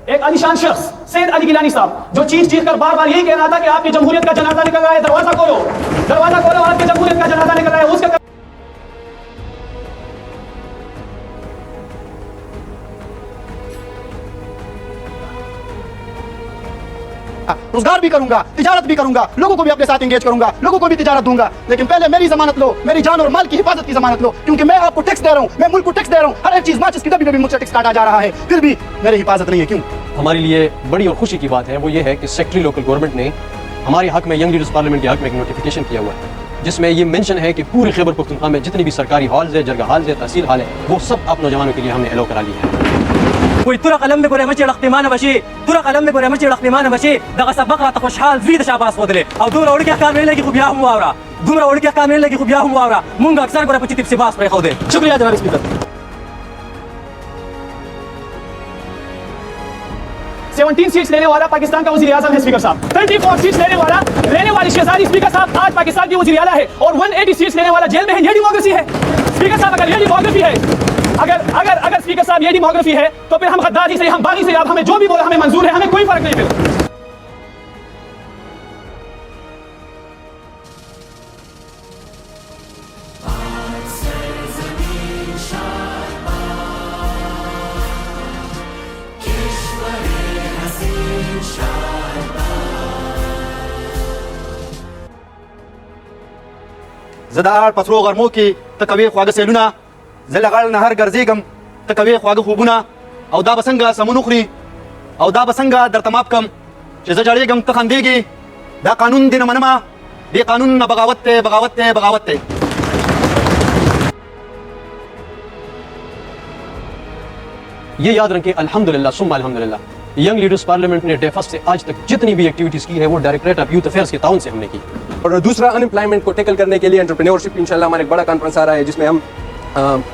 ایک عالیشان شخص سید علی گیلانی صاحب جو چیخ چیخ کر بار بار یہی کہہ رہا تھا کہ آپ کی جمہوریت کا جنازہ نکل رہا ہے, دروازہ کھولو, آپ کی جمہوریت کا جنازہ نکل رہا ہے. اس کا روزگار بھی کروں گا, تجارت بھی کروں گا, لوگوں کو بھی اپنے ساتھ انگیج کروں گا, لوگوں کو بھی تجارت دوں گا, لیکن پہلے میری ضمانت لو, میری جان اور مال کی حفاظت کی ضمانت لو, کیونکہ میں آپ کو ٹیکس دے رہا ہوں, میں ملک کو ٹیکس دے رہا ہوں, ہر ایک چیز ماچس کی ڈبی میں بھی مجھ سے ٹیکس کاٹا جا رہا ہے, پھر بھی میری حفاظت نہیں ہے. کیوں؟ ہمارے لیے بڑی اور خوشی کی بات ہے وہ یہ ہے کہ سیکٹری لوکل گورنمنٹ نے ہمارے حق میں ینگ لیڈرز پارلیمنٹ کے حق میں ایک نوٹیفیکیشن کیا ہوا ہے جس میں یہ مینشن ہے کہ پورے خیبر پختونخوا میں جتنی بھی سرکاری ہالز ہے, جرگہ ہالز ہے, تحصیل ہال ہے, وہ سب آپ نوجوانوں کے لیے ہم نے الو کرا لی ہے. کوئی طرق قلم به ګورې مچې رختمانه بشي, طرق قلم به ګورې مچې رختمانه بشي, دغه سبق راته خوشحال زوی د شاباس ودلې او دومره وړوکی احکام یې لګي خو بیا هم واوره, دومره وړوکی احکام یې لګي خو بیا هم واوره. مونږ اکثر ګوره په چټي پسې باس پرېښودی. شکریہ جناب اسپیکر. 17 سیٹس لینے والا پاکستان کا وزیر اعظم ہے اسپیکر صاحب. 34 سیٹس لینے والی شہزادی اسپیکر صاحب آج پاکستان کی وزیر اعلیٰ ہے, اور 180 سیٹس لینے والا جیل میں ہے. یہ ڈیموکریسی ہے اسپیکر صاحب. اگر یہ ڈیموکریسی ہے, اگر اسپیکر صاحب یہ ڈیموکریسی ہے تو پھر ہم غدار ہی سے, ہم باغی سے, آپ ہمیں جو بھی بولے ہمیں منظور ہے, ہمیں کوئی فرق نہیں پھر. زدار پسرو غرمو کی تکوي خواږه سیلونه, زلغړ نهر ګرځېږم تکوي خواږه خوبونه, او دا بسنګ سمون خوري او دا بسنګ در تماپ کم چې زه جړېږم ته خندېږي. دا قانون دی نه منمه, دې قانون نه بغاوت دی, بغاوت دی, بغاوت دی. یہ یاد رکھیں الحمدللہ ثم الحمدللہ ینگ لیڈرز پارلیمنٹ نے ڈے فرسٹ سے آج تک جتنی بھی ایکٹیویٹیز کی ہے وہ ڈائریکٹریٹ آف یوتھ افیئرس کے تعاون سے ہم نے کی. اور دوسرا ان امپلائمنٹ کو ٹیکل کرنے کے لیے انٹرپرینورشپ انشاءاللہ ہمارا ایک بڑا کانفرنس آ رہا ہے جس میں ہم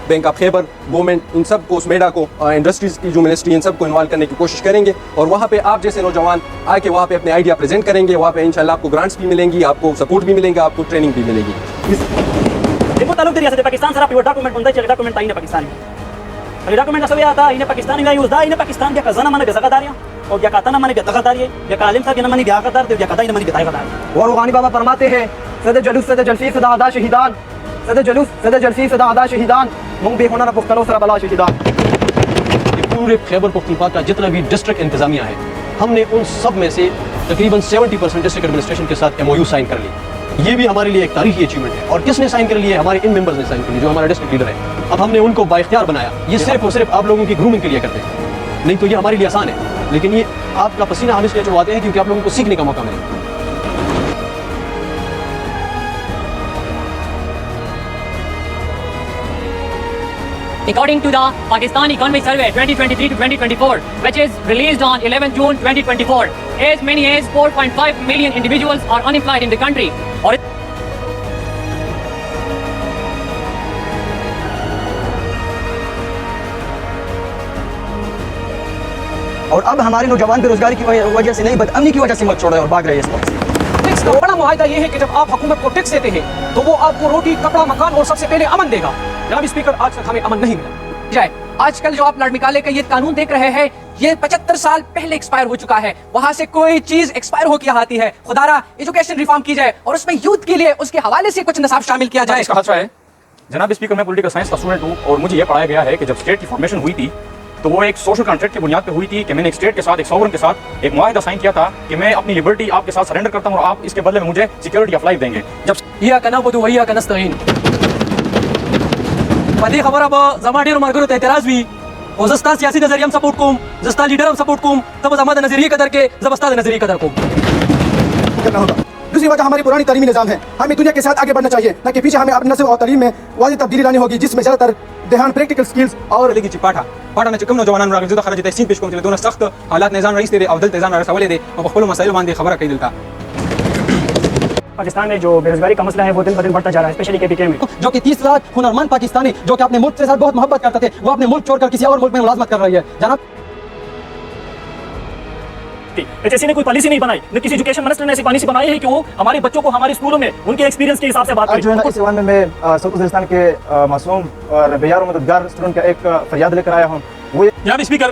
بینک آف خیبر, گورنمنٹ, ان سب کو, اسمیڈا کو, انڈسٹریز کی جو منسٹری, ان سب کو انوالو کرنے کی کوشش کریں گے. اور وہاں پہ آپ جیسے نوجوان آ کے وہاں پہ اپنے آئیڈیا پریزنٹ کریں گے. وہاں پہ انشاءاللہ آپ کو گرانٹس بھی ملیں گی, آپ کو سپورٹ بھی ملیں گا, آپ کو ٹریننگ بھی ملے گی. دیکھو تعلق دی ریاست پاکستان سره پیو ډاکومنټ باندې چې ډاکومنټ تاینه پاکستاني هغه ډاکومنټ اسوي آتا اینه پاکستاني نه یوز دا اینه پاکستان بیا کزنه منه غزاداریا او بیا کاتنه منه غزاداری بیا کالم صاحب نه منه بیا غدار دی بیا کدای نه منه بیا غدار. اور روحانی بابا فرماتے ہیں صد جلوس صد جلفی صدا ادا شہیدان, صد جلوس صد جلفی صدا ادا شہیدان, مونږ به هنر پختلو سره بلا شہیدان. پورے خیبر پختونخوا کا جتنا بھی ڈسٹرکٹ انتظامیہ ہے ہم نے ان سب میں سے تقریباً 70% ڈسٹرکٹ ایڈمنسٹریشن کے ساتھ MOU سائن کر لی. یہ بھی ہمارے لیے ایک تاریخی اچیومنٹ ہے. اور کس نے سائن کر لی ہے؟ ہمارے ان ممبرز نے سائن کر لی جو ہمارا ڈسٹرکٹ لیڈر ہے. اب ہم نے ان کو بااختیار بنایا. یہ صرف اور صرف آپ لوگوں کی گرومنگ کے لیے کرتے ہیں, نہیں تو یہ ہمارے لیے آسان ہے, لیکن یہ آپ کا پسینہ ہم اس لیے چڑھواتے ہیں کیونکہ آپ لوگوں کو سیکھنے کا موقع ملے. According to the Pakistan Economic Survey 2023 to 2024, which is released on 11 June 2024, as many as 4.5 million individuals are unemployed in the country. اور اب ہمارے نوجوان بے روزگاری کی وجہ سے نہیں, بدامنی کی وجہ سے ملک چھوڑ رہے ہیں اور بھاگ رہے ہیں. اس وقت ٹیکس کا بڑا معاہدہ یہ ہے کہ جب آپ حکومت کو ٹیکس دیتے ہیں تو وہ آپ کو روٹی, کپڑا, مکان اور سب سے پہلے امن دے گا. جناب اسپیکر, آج تک ہمیں امن نہیں ملا. جائے آج کل جو آپ لڑ نکالے کا یہ قانون دیکھ رہے ہیں, یہ 75 سال پہلے ایکسپائر ہو چکا ہے. وہاں سے کوئی چیز ایکسپائر ہو کے آتی ہے. خدارا ایجوکیشن ریفارم کی جائے اور اس میں یوتھ کے لیے اس کے حوالے سے کچھ نصاب شامل کیا جائے. اس کا خدشہ ہے جناب اسپیکر, میں پولیٹیکل سائنس کا اسٹوڈنٹ ہوں اور مجھے یہ پڑھایا گیا ہے کہ جب اسٹیٹ کی فارمیشن ہوئی تھی تو وہ ایک سوشل کانٹریکٹ کی بنیاد پہ ہوئی تھی کہ میں نے ایک اسٹیٹ کے ساتھ, ایک سوورن کے ساتھ ایک معاہدہ سائن کیا تھا کہ میں اپنی لبرٹی آپ کے ساتھ سرنڈر کرتا ہوں اور آپ اس کے بدلے میں مجھے سیکورٹی آف لائف دیں گے. جب ایاک نعبد و ایاک نستعین په دې خبره به زما ډېرو ملګرو ته اعتراض وي, خو زه ستا سیاسي نظریه هم سپورټ کوم, زه ستا لیډر هم سپورټ کوم, ته به زما د نظریې قدر کې, زه به ستا د نظریې قدر کوم. کرنا ہوگا. دوسری وجہ ہماری پرانی تعلیمی نظام ہے. ہمیں دنیا کے ساتھ آگے بڑھنا چاہیے, نہ کہ پیچھے. ہمیں اپنی نسل اور تعلیم میں واضح تبدیلی لانی ہوگی جس میں زیادہ تر دھیان پریکٹیکل سکلز اور لګي چې پاټه نه چې کوم نوجوانان راغلي زه خرج تحسین پېښ کوم چې دونه سخت حالات نظام رئیس دی او دلته ځان رسولې دي او په خپل مسایلو باندې خبره کوي. دلته پاکستان میں جو بے روزگاری کا مسئلہ ہے وہ دن بدن بڑھتا جا رہا ہے, اسپیشلی KPK میں. جو کہ 30 لاکھ ہنرمند پاکستانی جو کہ اپنے ملک کے ساتھ بہت محبت کرتے تھے, وہ اپنے ملک چھوڑ کر کسی اور ملک میں ملازمت کر رہی ہے. جناب HSC نے کوئی پالیسی نہیں بنائی, نہ کسی ایجوکیشن منسٹر نے ایسی پالیسی بنائی ہے کہ وہ ہمارے بچوں کو ہمارے اسکولوں میں ان کے ایکسپیرینس کے حساب سے بات کریں. جو ہے نا, اس ایوان میں سعودی وزیرستان کے معصوم اور بیار و مددگار اسٹوڈنٹ کا ایک فریاد لے کر آیا ہوں. وہ جناب اسپیکر,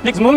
Niks mung